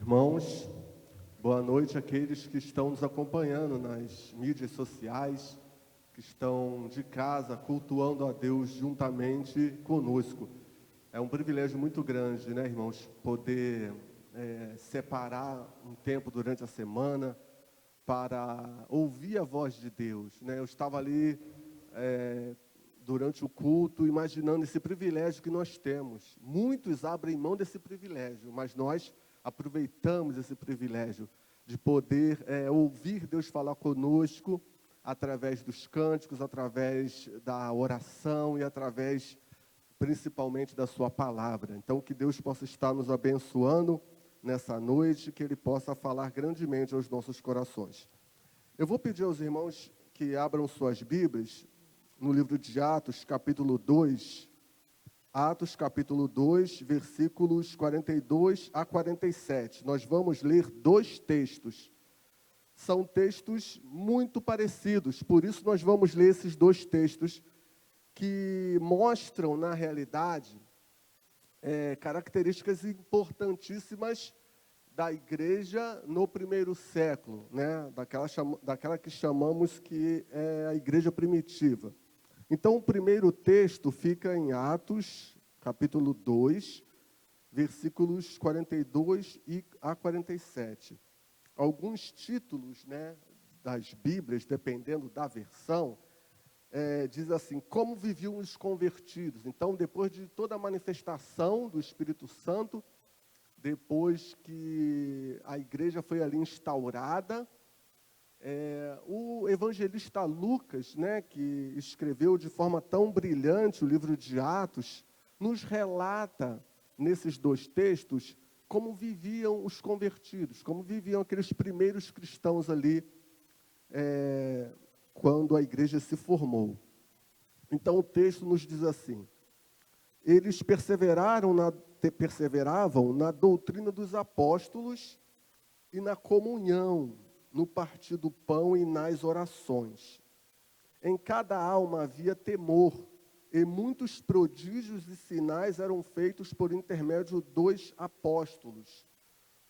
Irmãos, boa noite àqueles que estão nos acompanhando nas mídias sociais, que estão de casa cultuando a Deus juntamente conosco. É um privilégio muito grande, né, irmãos, poder separar um tempo durante a semana para ouvir a voz de Deus, né? Eu estava ali durante o culto imaginando esse privilégio que nós temos. Muitos abrem mão desse privilégio, mas nós aproveitamos esse privilégio de poder ouvir Deus falar conosco através dos cânticos, através da oração e através principalmente da sua palavra. Então, que Deus possa estar nos abençoando nessa noite, que Ele possa falar grandemente aos nossos corações. Eu vou pedir aos irmãos que abram suas Bíblias no livro de Atos, capítulo 2, Atos, capítulo 2, versículos 42 a 47. Nós vamos ler dois textos. São textos muito parecidos, por isso nós vamos ler esses dois textos que mostram, na realidade, características importantíssimas da igreja no primeiro século, né? daquela que chamamos que é a igreja primitiva. Então, o primeiro texto fica em Atos, capítulo 2, versículos 42 a 47. Alguns títulos, né, das Bíblias, dependendo da versão, diz assim: como viviam os convertidos. Então, depois de toda a manifestação do Espírito Santo, depois que a igreja foi ali instaurada, o evangelista Lucas, né, que escreveu de forma tão brilhante o livro de Atos, nos relata nesses dois textos como viviam os convertidos, como viviam aqueles primeiros cristãos ali, quando a igreja se formou. Então o texto nos diz assim: eles perseveravam na doutrina dos apóstolos e na comunhão, no partir do pão e nas orações. Em cada alma havia temor, e muitos prodígios e sinais eram feitos por intermédio dos apóstolos.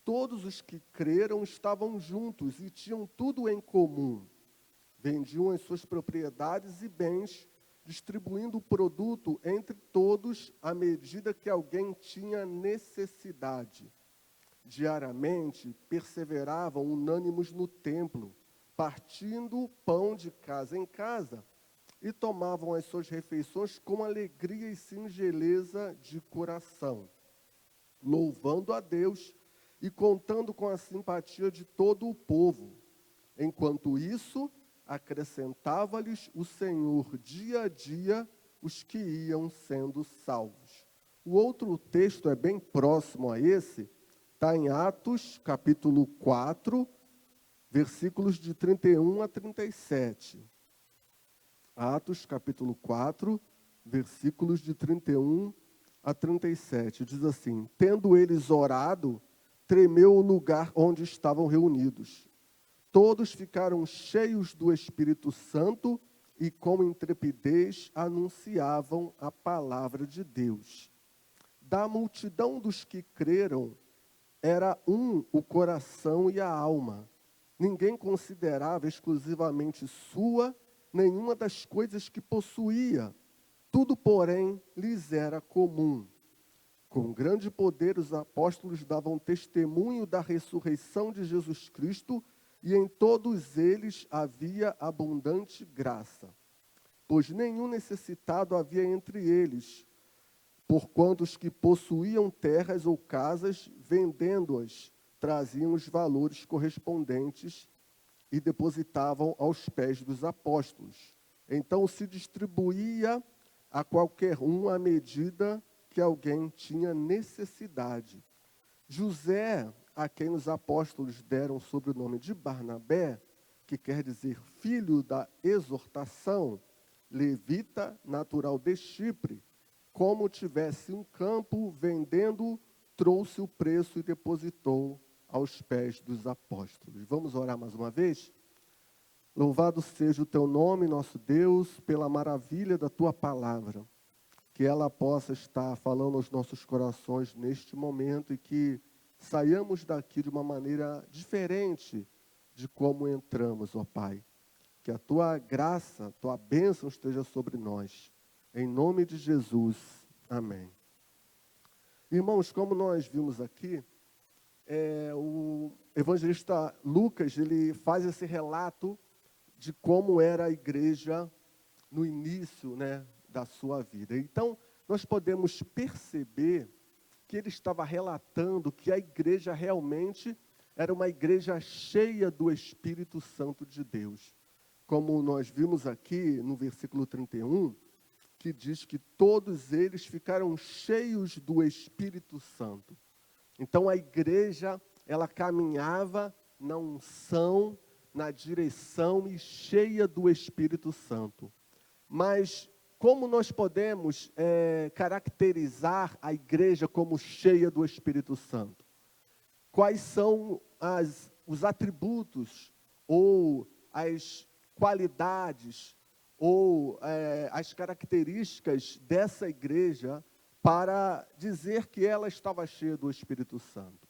Todos os que creram estavam juntos e tinham tudo em comum. Vendiam as suas propriedades e bens, distribuindo o produto entre todos à medida que alguém tinha necessidade. Diariamente perseveravam unânimes no templo, partindo o pão de casa em casa, e tomavam as suas refeições com alegria e singeleza de coração, louvando a Deus e contando com a simpatia de todo o povo. Enquanto isso, acrescentava-lhes o Senhor dia a dia os que iam sendo salvos. O outro texto é bem próximo a esse, está em Atos, capítulo 4, versículos de 31 a 37. Atos, capítulo 4, versículos de 31 a 37. Diz assim: tendo eles orado, tremeu o lugar onde estavam reunidos. Todos ficaram cheios do Espírito Santo e com intrepidez anunciavam a palavra de Deus. Da multidão dos que creram, era um o coração e a alma. Ninguém considerava exclusivamente sua nenhuma das coisas que possuía. Tudo, porém, lhes era comum. Com grande poder, os apóstolos davam testemunho da ressurreição de Jesus Cristo, e em todos eles havia abundante graça. Pois nenhum necessitado havia entre eles, porquanto os que possuíam terras ou casas, vendendo-as, traziam os valores correspondentes e depositavam aos pés dos apóstolos. Então se distribuía a qualquer um à medida que alguém tinha necessidade. José, a quem os apóstolos deram o sobrenome de Barnabé, que quer dizer filho da exortação, levita, natural de Chipre, como tivesse um campo, vendendo, trouxe o preço e depositou aos pés dos apóstolos. Vamos orar mais uma vez? Louvado seja o teu nome, nosso Deus, pela maravilha da tua palavra. Que ela possa estar falando aos nossos corações neste momento e que saiamos daqui de uma maneira diferente de como entramos, ó Pai. Que a Tua graça, a Tua bênção esteja sobre nós. Em nome de Jesus. Amém. Irmãos, como nós vimos aqui, o evangelista Lucas, ele faz esse relato de como era a igreja no início, né, da sua vida. Então, nós podemos perceber que ele estava relatando que a igreja realmente era uma igreja cheia do Espírito Santo de Deus. Como nós vimos aqui no versículo 31, que diz que todos eles ficaram cheios do Espírito Santo. Então a igreja, ela caminhava na unção, na direção e cheia do Espírito Santo. Mas como nós podemos caracterizar a igreja como cheia do Espírito Santo? Quais são os atributos ou as qualidades ou as características dessa igreja para dizer que ela estava cheia do Espírito Santo?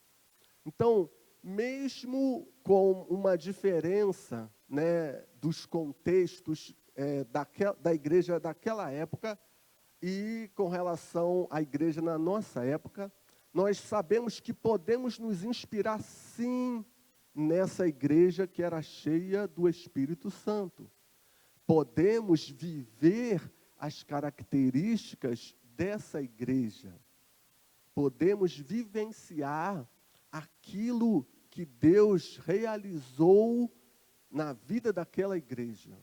Então, mesmo com uma diferença, né, dos contextos da igreja daquela época e com relação à igreja na nossa época, nós sabemos que podemos nos inspirar, sim, nessa igreja que era cheia do Espírito Santo. Podemos viver as características dessa igreja. Podemos vivenciar aquilo que Deus realizou na vida daquela igreja.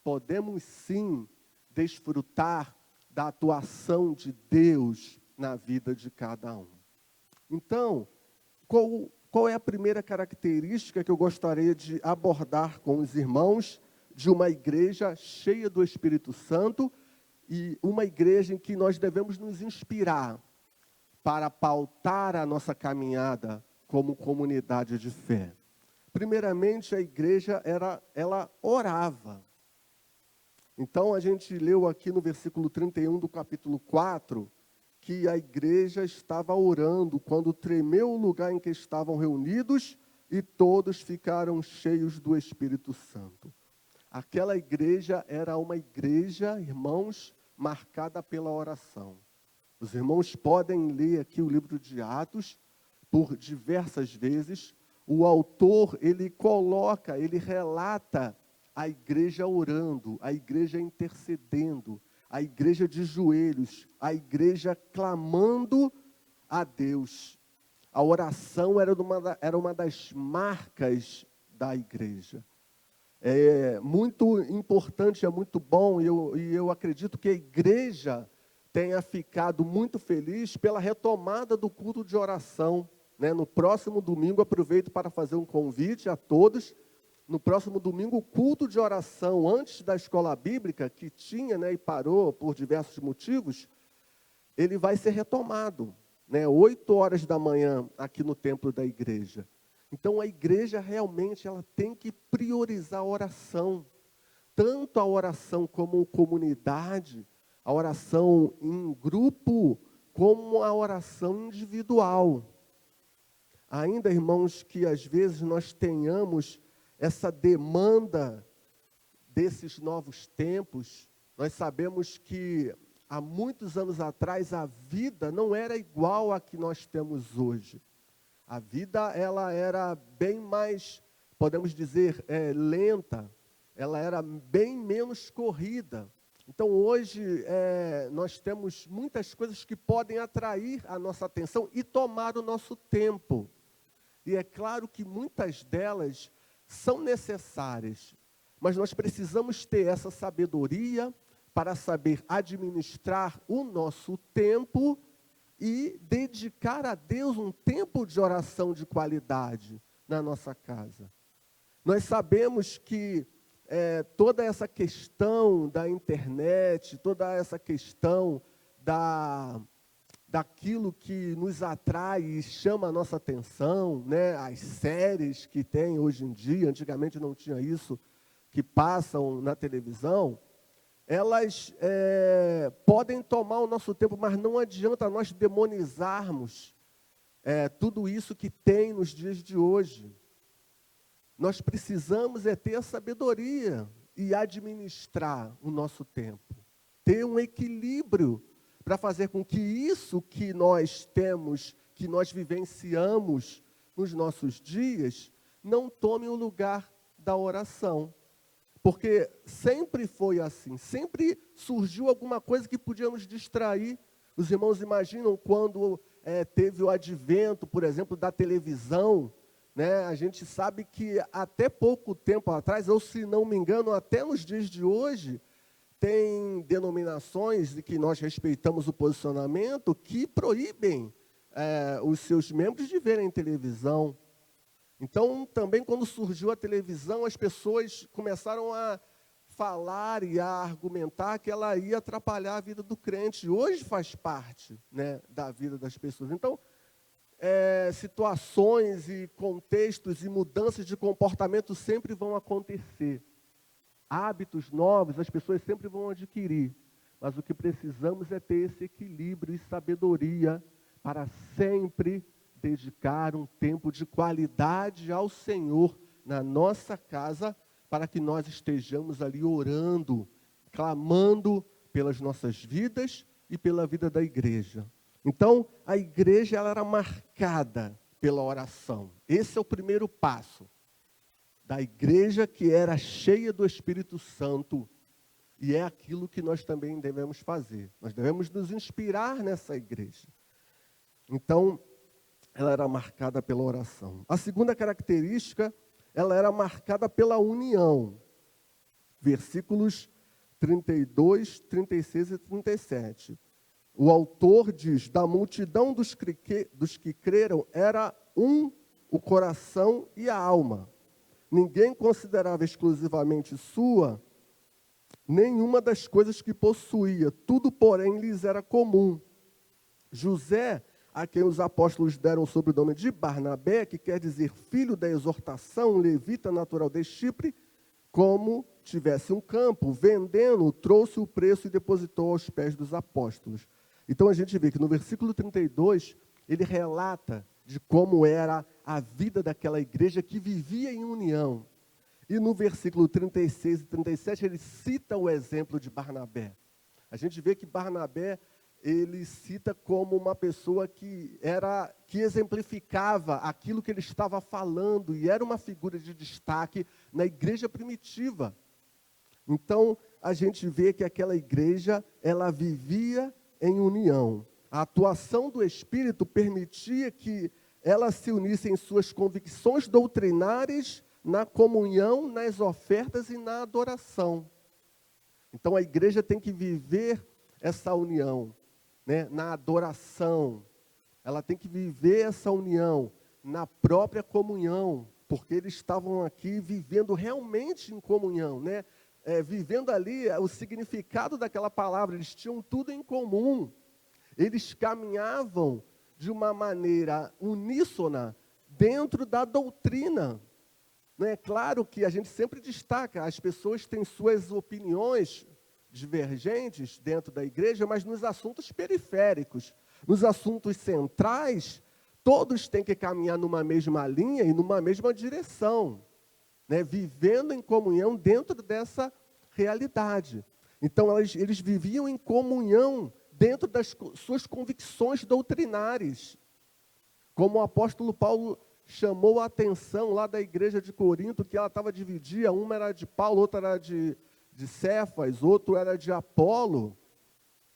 Podemos, sim, desfrutar da atuação de Deus na vida de cada um. Então, qual é a primeira característica que eu gostaria de abordar com os irmãos de uma igreja cheia do Espírito Santo e uma igreja em que nós devemos nos inspirar para pautar a nossa caminhada como comunidade de fé? Primeiramente, a igreja ela orava. Então, a gente leu aqui no versículo 31 do capítulo 4, que a igreja estava orando quando tremeu o lugar em que estavam reunidos e todos ficaram cheios do Espírito Santo. Aquela igreja era uma igreja, irmãos, marcada pela oração. Os irmãos podem ler aqui o livro de Atos por diversas vezes. O autor, ele relata a igreja orando, a igreja intercedendo, a igreja de joelhos, a igreja clamando a Deus. A oração era uma das marcas da igreja. É muito importante, é muito bom, e eu acredito que a igreja tenha ficado muito feliz pela retomada do culto de oração, né? No próximo domingo, aproveito para fazer um convite a todos. No próximo domingo, o culto de oração antes da escola bíblica, que tinha, né, e parou por diversos motivos, ele vai ser retomado, né, 8 horas da manhã aqui no templo da igreja. Então a igreja realmente ela tem que priorizar a oração, tanto a oração como comunidade, a oração em grupo, como a oração individual. Ainda, irmãos, que às vezes nós tenhamos essa demanda desses novos tempos. Nós sabemos que há muitos anos atrás a vida não era igual à que nós temos hoje. A vida ela era bem mais, podemos dizer, lenta, ela era bem menos corrida. Então hoje nós temos muitas coisas que podem atrair a nossa atenção e tomar o nosso tempo. E é claro que muitas delas são necessárias, mas nós precisamos ter essa sabedoria para saber administrar o nosso tempo e dedicar a Deus um tempo de oração de qualidade na nossa casa. Nós sabemos que toda essa questão da internet, toda essa questão daquilo que nos atrai e chama a nossa atenção, né? As séries que tem hoje em dia, antigamente não tinha isso, que passam na televisão, elas podem tomar o nosso tempo, mas não adianta nós demonizarmos tudo isso que tem nos dias de hoje. Nós precisamos ter a sabedoria e administrar o nosso tempo. Ter um equilíbrio para fazer com que isso que nós temos, que nós vivenciamos nos nossos dias, não tome o lugar da oração. Porque sempre foi assim, sempre surgiu alguma coisa que podia nos distrair. Os irmãos imaginam quando teve o advento, por exemplo, da televisão, né? A gente sabe que até pouco tempo atrás, ou se não me engano, até nos dias de hoje, tem denominações de que nós respeitamos o posicionamento que proíbem os seus membros de verem televisão. Então, também quando surgiu a televisão, as pessoas começaram a falar e a argumentar que ela ia atrapalhar a vida do crente. Hoje faz parte, né, da vida das pessoas. Então, situações e contextos e mudanças de comportamento sempre vão acontecer. Hábitos novos as pessoas sempre vão adquirir. Mas o que precisamos é ter esse equilíbrio e sabedoria para sempre dedicar um tempo de qualidade ao Senhor na nossa casa, para que nós estejamos ali orando, clamando pelas nossas vidas e pela vida da igreja. Então, a igreja ela era marcada pela oração. Esse é o primeiro passo da igreja que era cheia do Espírito Santo. E é aquilo que nós também devemos fazer. Nós devemos nos inspirar nessa igreja. Então, ela era marcada pela oração. A segunda característica, ela era marcada pela união. Versículos 32, 36 e 37. O autor diz, da multidão dos que creram, era o coração e a alma. Ninguém considerava exclusivamente sua nenhuma das coisas que possuía. Tudo, porém, lhes era comum. José, a quem os apóstolos deram o sobrenome de Barnabé, que quer dizer filho da exortação, levita natural de Chipre, como tivesse um campo, vendendo, trouxe o preço e depositou aos pés dos apóstolos. Então a gente vê que no versículo 32, ele relata de como era a vida daquela igreja que vivia em união. E no versículo 36 e 37, ele cita o exemplo de Barnabé. A gente vê que Barnabé, ele cita como uma pessoa que exemplificava aquilo que ele estava falando e era uma figura de destaque na igreja primitiva. Então, a gente vê que aquela igreja, ela vivia em união. A atuação do Espírito permitia que ela se unisse em suas convicções doutrinárias, na comunhão, nas ofertas e na adoração. Então, a igreja tem que viver essa união, né, na adoração. Ela tem que viver essa união na própria comunhão, porque eles estavam aqui vivendo realmente em comunhão, né? Vivendo ali o significado daquela palavra, eles tinham tudo em comum. Eles caminhavam de uma maneira uníssona dentro da doutrina. Não é claro que a gente sempre destaca, as pessoas têm suas opiniões divergentes dentro da igreja, mas nos assuntos periféricos, nos assuntos centrais, todos têm que caminhar numa mesma linha e numa mesma direção, né? Vivendo em comunhão dentro dessa realidade. Então, eles viviam em comunhão dentro das suas convicções doutrinárias. Como o apóstolo Paulo chamou a atenção lá da igreja de Corinto, que ela estava dividida, uma era de Paulo, outra era de Cefas, outro era de Apolo.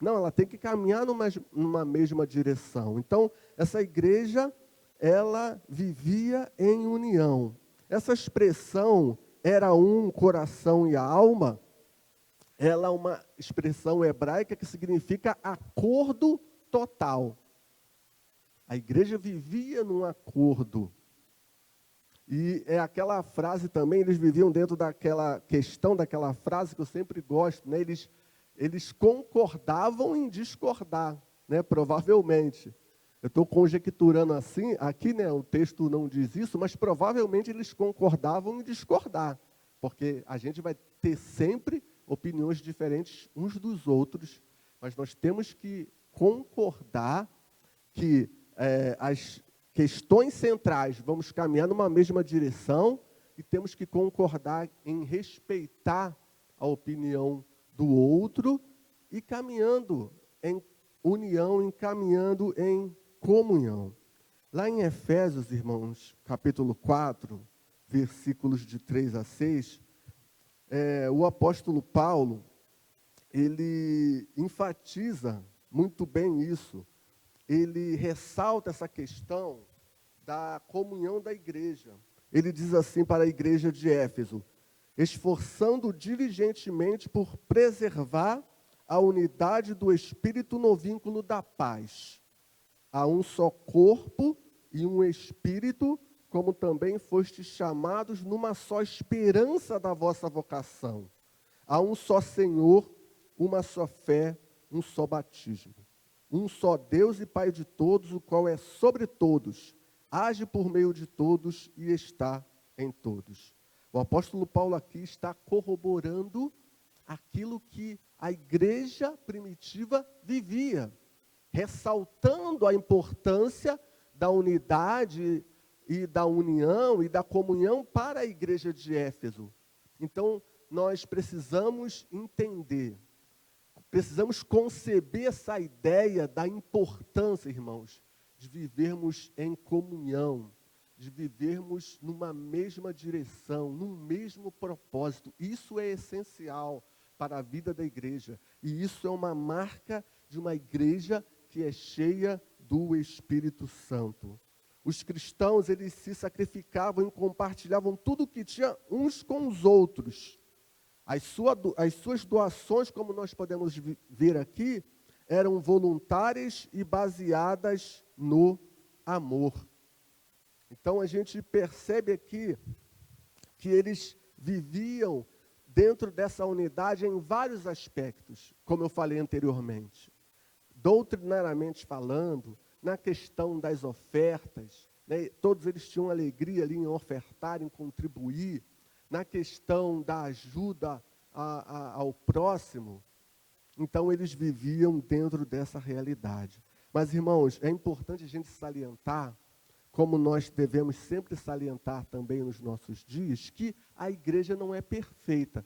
Não, ela tem que caminhar numa mesma direção. Então, essa igreja, ela vivia em união. Essa expressão, era um coração e a alma, ela é uma expressão hebraica que significa acordo total. A igreja vivia num acordo. E é aquela frase também, eles viviam dentro daquela questão, daquela frase que eu sempre gosto, né? Eles concordavam em discordar, né? Provavelmente. Eu estou conjecturando assim, aqui, né, o texto não diz isso, mas provavelmente eles concordavam em discordar, porque a gente vai ter sempre opiniões diferentes uns dos outros, mas nós temos que concordar que questões centrais, vamos caminhar numa mesma direção e temos que concordar em respeitar a opinião do outro e caminhando em união, caminhando em comunhão. Lá em Efésios, irmãos, capítulo 4, versículos de 3 a 6, o apóstolo Paulo, ele enfatiza muito bem isso. Ele ressalta essa questão da comunhão da igreja. Ele diz assim para a igreja de Éfeso: esforçando diligentemente por preservar a unidade do Espírito no vínculo da paz. Há um só corpo e um Espírito, como também fostes chamados numa só esperança da vossa vocação. Há um só Senhor, uma só fé, um só batismo. Um só Deus e Pai de todos, o qual é sobre todos, age por meio de todos e está em todos. O apóstolo Paulo aqui está corroborando aquilo que a igreja primitiva vivia, ressaltando a importância da unidade e da união e da comunhão para a igreja de Éfeso. Então, nós precisamos entender, precisamos conceber essa ideia da importância, irmãos, de vivermos em comunhão, de vivermos numa mesma direção, num mesmo propósito. Isso é essencial para a vida da igreja. E isso é uma marca de uma igreja que é cheia do Espírito Santo. Os cristãos, eles se sacrificavam e compartilhavam tudo o que tinha uns com os outros. As suas doações, como nós podemos ver aqui, eram voluntárias e baseadas no amor. Então, a gente percebe aqui que eles viviam dentro dessa unidade em vários aspectos, como eu falei anteriormente. Doutrinariamente falando, na questão das ofertas, né, todos eles tinham alegria ali em ofertar, em contribuir. Na questão da ajuda ao próximo, então eles viviam dentro dessa realidade. Mas, irmãos, é importante a gente salientar, como nós devemos sempre salientar também nos nossos dias, que a igreja não é perfeita.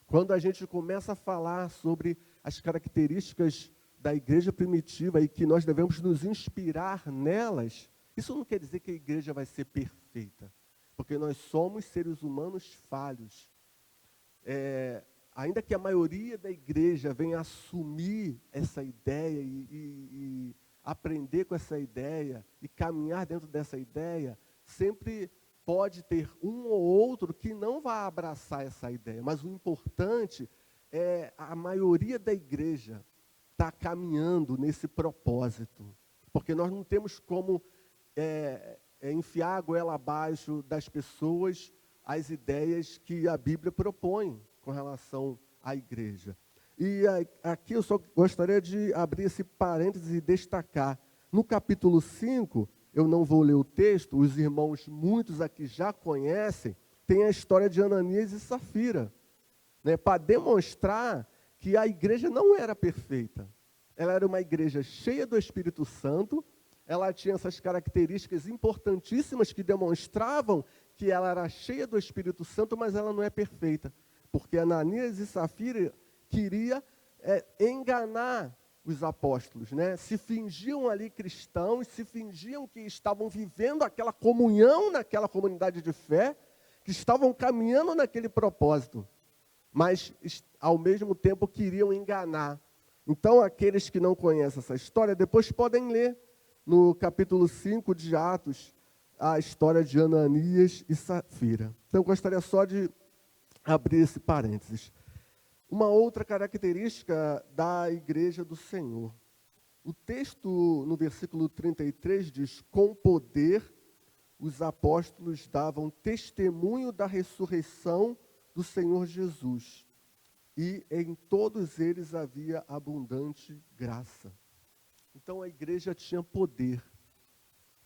Quando a gente começa a falar sobre as características da igreja primitiva e que nós devemos nos inspirar nelas, isso não quer dizer que a igreja vai ser perfeita, porque nós somos seres humanos falhos. Ainda que a maioria da igreja venha assumir essa ideia e aprender com essa ideia e caminhar dentro dessa ideia, sempre pode ter um ou outro que não vai abraçar essa ideia. Mas o importante é a maioria da igreja estar caminhando nesse propósito. Porque nós não temos como enfiar a goela abaixo das pessoas as ideias que a Bíblia propõe com relação à igreja. E aqui eu só gostaria de abrir esse parênteses e destacar. No capítulo 5, eu não vou ler o texto, os irmãos, muitos aqui já conhecem, tem a história de Ananias e Safira, né, para demonstrar que a igreja não era perfeita. Ela era uma igreja cheia do Espírito Santo, ela tinha essas características importantíssimas que demonstravam que ela era cheia do Espírito Santo, mas ela não é perfeita. Porque Ananias e Safira queria enganar os apóstolos, né? Se fingiam ali cristãos, se fingiam que estavam vivendo aquela comunhão naquela comunidade de fé, que estavam caminhando naquele propósito, mas ao mesmo tempo queriam enganar. Então, aqueles que não conhecem essa história, depois podem ler no capítulo 5 de Atos, a história de Ananias e Safira. Então, eu gostaria só de abrir esse parênteses. Uma outra característica da igreja do Senhor. O texto, no versículo 33, diz: com poder os apóstolos davam testemunho da ressurreição do Senhor Jesus, e em todos eles havia abundante graça. Então a igreja tinha poder.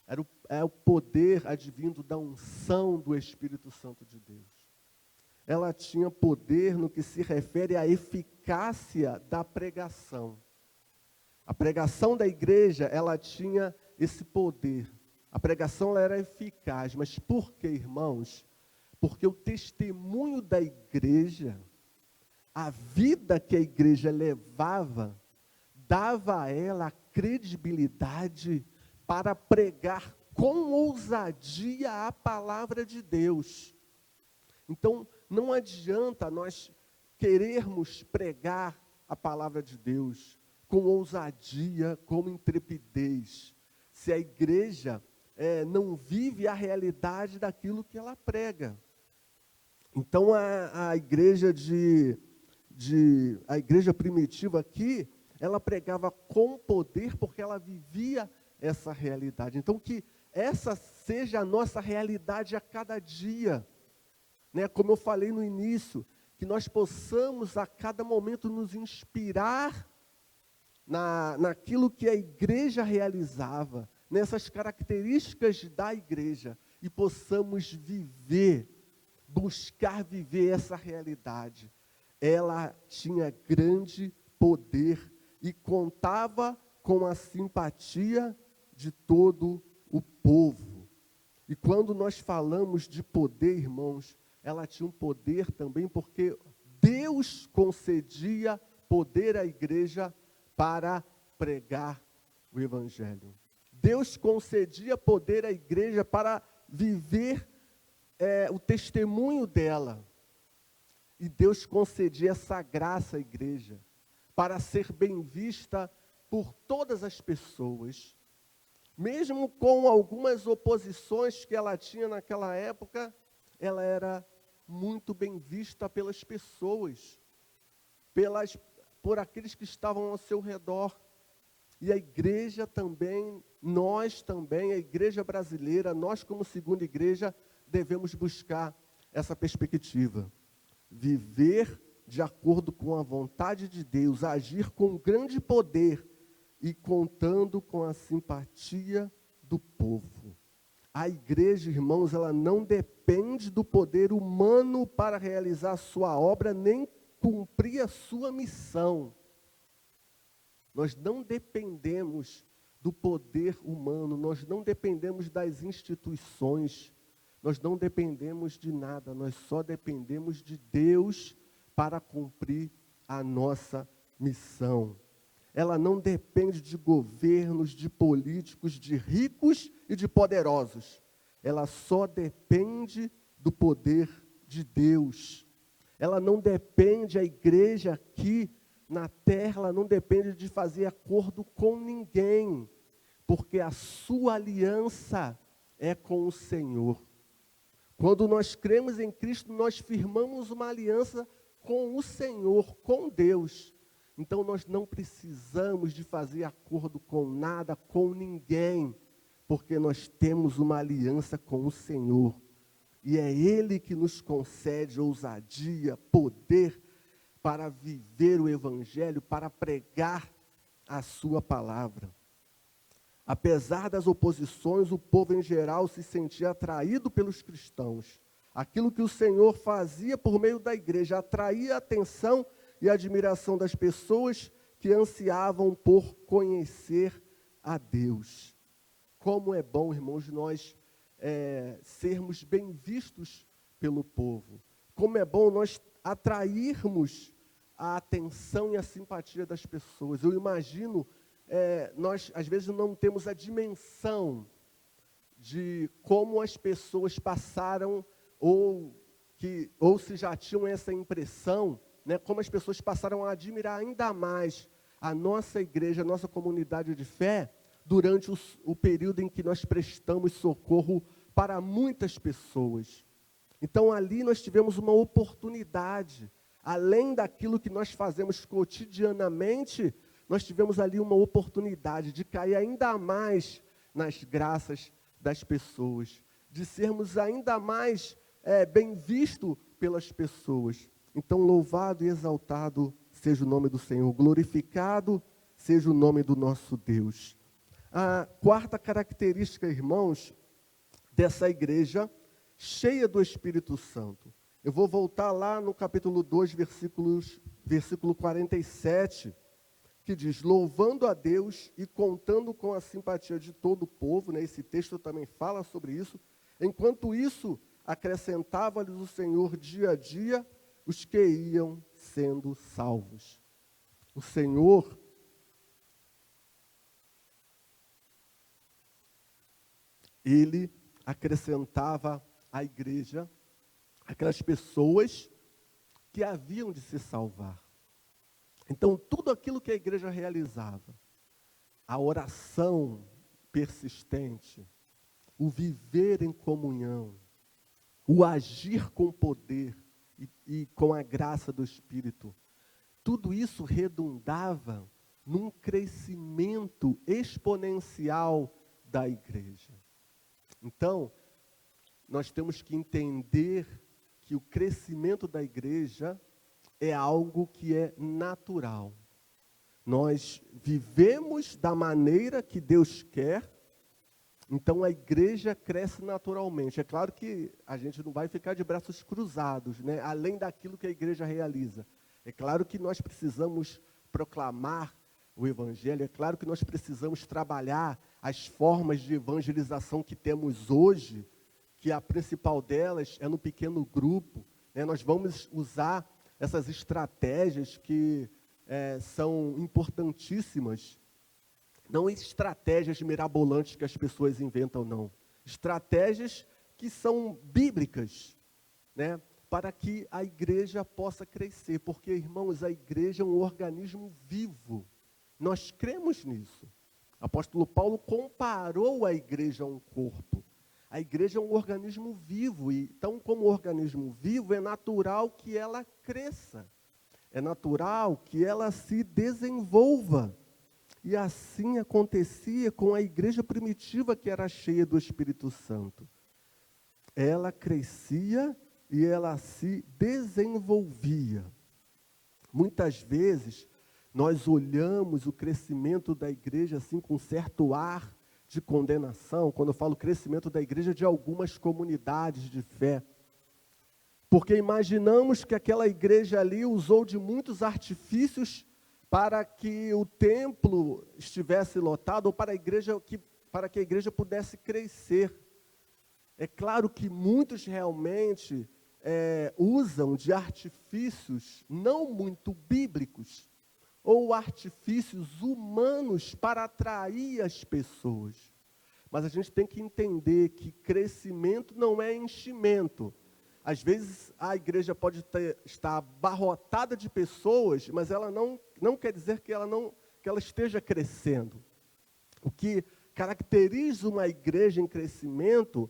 Era o poder advindo da unção do Espírito Santo de Deus. Ela tinha poder no que se refere à eficácia da pregação. A pregação da igreja, ela tinha esse poder. A pregação ela era eficaz, mas por quê, irmãos? Porque o testemunho da igreja, a vida que a igreja levava, dava a ela a credibilidade para pregar com ousadia a palavra de Deus. Então, não adianta nós querermos pregar a palavra de Deus com ousadia, com intrepidez, se a igreja não vive a realidade daquilo que ela prega. Então, a igreja a igreja primitiva aqui, ela pregava com poder porque ela vivia essa realidade. Então, que essa seja a nossa realidade a cada dia. Né? Como eu falei no início, que nós possamos a cada momento nos inspirar naquilo que a igreja realizava, nessas características da igreja, e possamos buscar viver essa realidade. Ela tinha grande poder e contava com a simpatia de todo o povo. E quando nós falamos de poder, irmãos, ela tinha um poder também porque Deus concedia poder à igreja para pregar o evangelho. Deus concedia poder à igreja para viver o testemunho dela. E Deus concedia essa graça à igreja para ser bem vista por todas as pessoas. Mesmo com algumas oposições que ela tinha naquela época, ela era muito bem vista pelas pessoas, por aqueles que estavam ao seu redor. E a igreja também, nós também, a igreja brasileira, nós como segunda igreja, devemos buscar essa perspectiva. Viver de acordo com a vontade de Deus, agir com grande poder e contando com a simpatia do povo. A igreja, irmãos, ela não depende do poder humano para realizar a sua obra, nem cumprir a sua missão. Nós não dependemos do poder humano, nós não dependemos das instituições, nós não dependemos de nada, nós só dependemos de Deus para cumprir a nossa missão. Ela não depende de governos, de políticos, de ricos e de poderosos. Ela só depende do poder de Deus. Ela não depende, a igreja aqui na terra, ela não depende de fazer acordo com ninguém, porque a sua aliança é com o Senhor. Quando nós cremos em Cristo, nós firmamos uma aliança com o Senhor, com Deus. Então, nós não precisamos de fazer acordo com nada, com ninguém, porque nós temos uma aliança com o Senhor. E é Ele que nos concede ousadia, poder para viver o Evangelho, para pregar a sua palavra. Apesar das oposições, o povo em geral se sentia atraído pelos cristãos. Aquilo que o Senhor fazia por meio da igreja atraía a atenção e a admiração das pessoas que ansiavam por conhecer a Deus. Como é bom, irmãos, nós sermos bem vistos pelo povo. Como é bom nós atrairmos a atenção e a simpatia das pessoas. Eu imagino, nós às vezes não temos a dimensão de como as pessoas passaram ou se já tinham essa impressão, né, como as pessoas passaram a admirar ainda mais a nossa igreja, a nossa comunidade de fé, durante o período em que nós prestamos socorro para muitas pessoas. Então, ali nós tivemos uma oportunidade, além daquilo que nós fazemos cotidianamente, nós tivemos ali uma oportunidade de cair ainda mais nas graças das pessoas, de sermos ainda mais bem vistos pelas pessoas. Então, louvado e exaltado seja o nome do Senhor, glorificado seja o nome do nosso Deus. A quarta característica, irmãos, dessa igreja cheia do Espírito Santo. Eu vou voltar lá no capítulo 2, versículo 47, que diz, louvando a Deus e contando com a simpatia de todo o povo, né? Esse texto também fala sobre isso. Enquanto isso, acrescentava-lhes o Senhor dia a dia os que iam sendo salvos. O Senhor, Ele acrescentava à igreja aquelas pessoas que haviam de se salvar. Então, tudo aquilo que a igreja realizava, a oração persistente, o viver em comunhão, o agir com poder e com a graça do Espírito, tudo isso redundava num crescimento exponencial da igreja. Então, nós temos que entender que o crescimento da igreja é algo que é natural. Nós vivemos da maneira que Deus quer, então a igreja cresce naturalmente. É claro que a gente não vai ficar de braços cruzados, né? Além daquilo que a igreja realiza. É claro que nós precisamos proclamar o Evangelho, é claro que nós precisamos trabalhar as formas de evangelização que temos hoje, que a principal delas é no pequeno grupo, né? Nós vamos usar essas estratégias que são importantíssimas, não estratégias mirabolantes que as pessoas inventam, não. Estratégias que são bíblicas, né? Para que a igreja possa crescer. Porque, irmãos, a igreja é um organismo vivo. Nós cremos nisso. O apóstolo Paulo comparou a igreja a um corpo. A igreja é um organismo vivo. E, então, como organismo vivo, é natural que ela cresça. É natural que ela se desenvolva. E assim acontecia com a igreja primitiva que era cheia do Espírito Santo. Ela crescia e ela se desenvolvia. Muitas vezes, nós olhamos o crescimento da igreja assim com certo ar de condenação, quando eu falo crescimento da igreja de algumas comunidades de fé. Porque imaginamos que aquela igreja ali usou de muitos artifícios para que o templo estivesse lotado, ou para que a igreja pudesse crescer. É claro que muitos realmente usam de artifícios não muito bíblicos, ou artifícios humanos para atrair as pessoas. Mas a gente tem que entender que crescimento não é enchimento. Às vezes a igreja pode estar abarrotada de pessoas, mas ela não quer dizer que ela esteja crescendo. O que caracteriza uma igreja em crescimento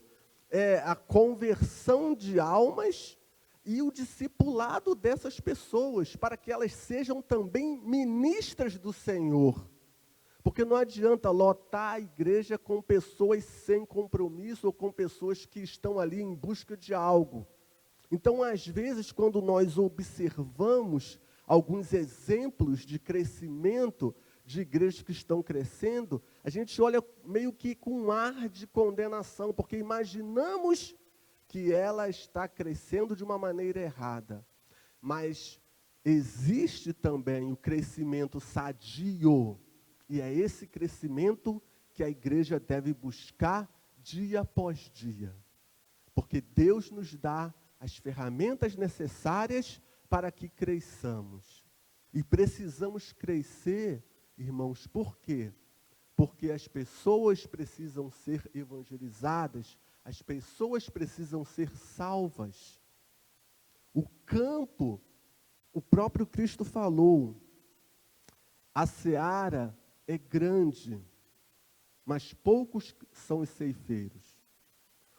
é a conversão de almas e o discipulado dessas pessoas, para que elas sejam também ministras do Senhor. Porque não adianta lotar a igreja com pessoas sem compromisso ou com pessoas que estão ali em busca de algo. Então, às vezes, quando nós observamos alguns exemplos de crescimento de igrejas que estão crescendo, a gente olha meio que com um ar de condenação, porque imaginamos que ela está crescendo de uma maneira errada. Mas existe também o crescimento sadio, e é esse crescimento que a igreja deve buscar dia após dia. Porque Deus nos dá as ferramentas necessárias para que cresçamos. E precisamos crescer, irmãos, por quê? Porque as pessoas precisam ser evangelizadas, as pessoas precisam ser salvas. O campo, o próprio Cristo falou, a seara é grande, mas poucos são os ceifeiros.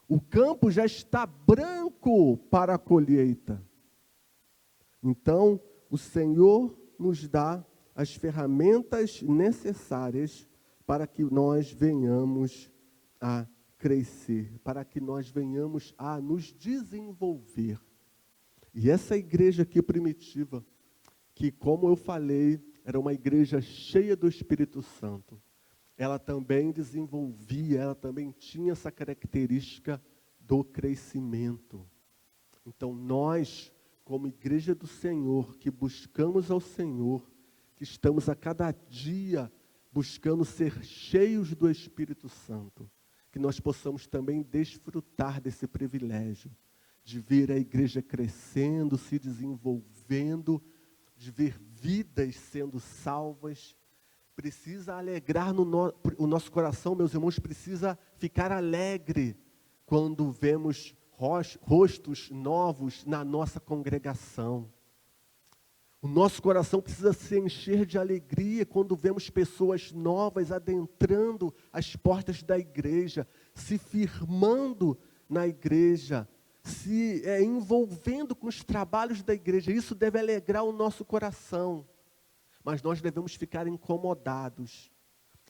O campo já está branco para a colheita. Então, o Senhor nos dá as ferramentas necessárias para que nós venhamos a crescer, para que nós venhamos a nos desenvolver. E essa igreja aqui primitiva, que, como eu falei, era uma igreja cheia do Espírito Santo, ela também desenvolvia, ela também tinha essa característica do crescimento. Então, nós, como igreja do Senhor, que buscamos ao Senhor, que que estamos a cada dia buscando ser cheios do Espírito Santo, que nós possamos também desfrutar desse privilégio de ver a igreja crescendo, se desenvolvendo, de ver vidas sendo salvas. Precisa alegrar o nosso coração, meus irmãos, precisa ficar alegre quando vemos rostos novos na nossa congregação. O nosso coração precisa se encher de alegria quando vemos pessoas novas adentrando as portas da igreja, se firmando na igreja, se envolvendo com os trabalhos da igreja. Isso deve alegrar o nosso coração. Mas nós devemos ficar incomodados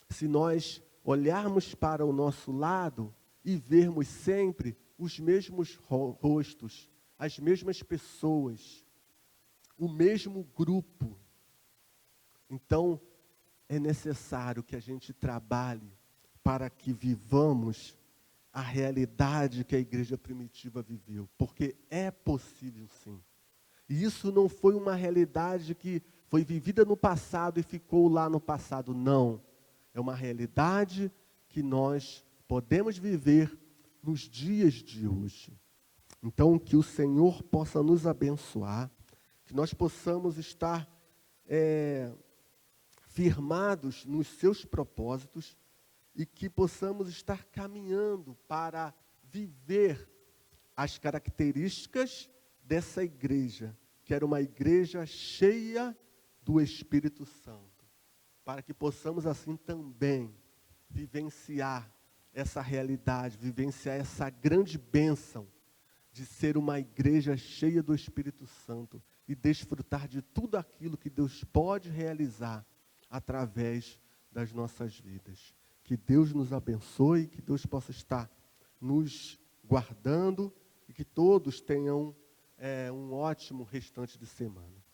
se nós olharmos para o nosso lado e vermos sempre os mesmos rostos, as mesmas pessoas, o mesmo grupo. Então, é necessário que a gente trabalhe para que vivamos a realidade que a igreja primitiva viveu, porque é possível sim. E isso não foi uma realidade que foi vivida no passado e ficou lá no passado, não. É uma realidade que nós podemos viver nos dias de hoje. Então, que o Senhor possa nos abençoar, que nós possamos estar firmados nos seus propósitos e que possamos estar caminhando para viver as características dessa igreja, que era uma igreja cheia do Espírito Santo, para que possamos assim também vivenciar essa realidade, vivenciar essa grande bênção de ser uma igreja cheia do Espírito Santo e desfrutar de tudo aquilo que Deus pode realizar através das nossas vidas. Que Deus nos abençoe, que Deus possa estar nos guardando e que todos tenham um ótimo restante de semana.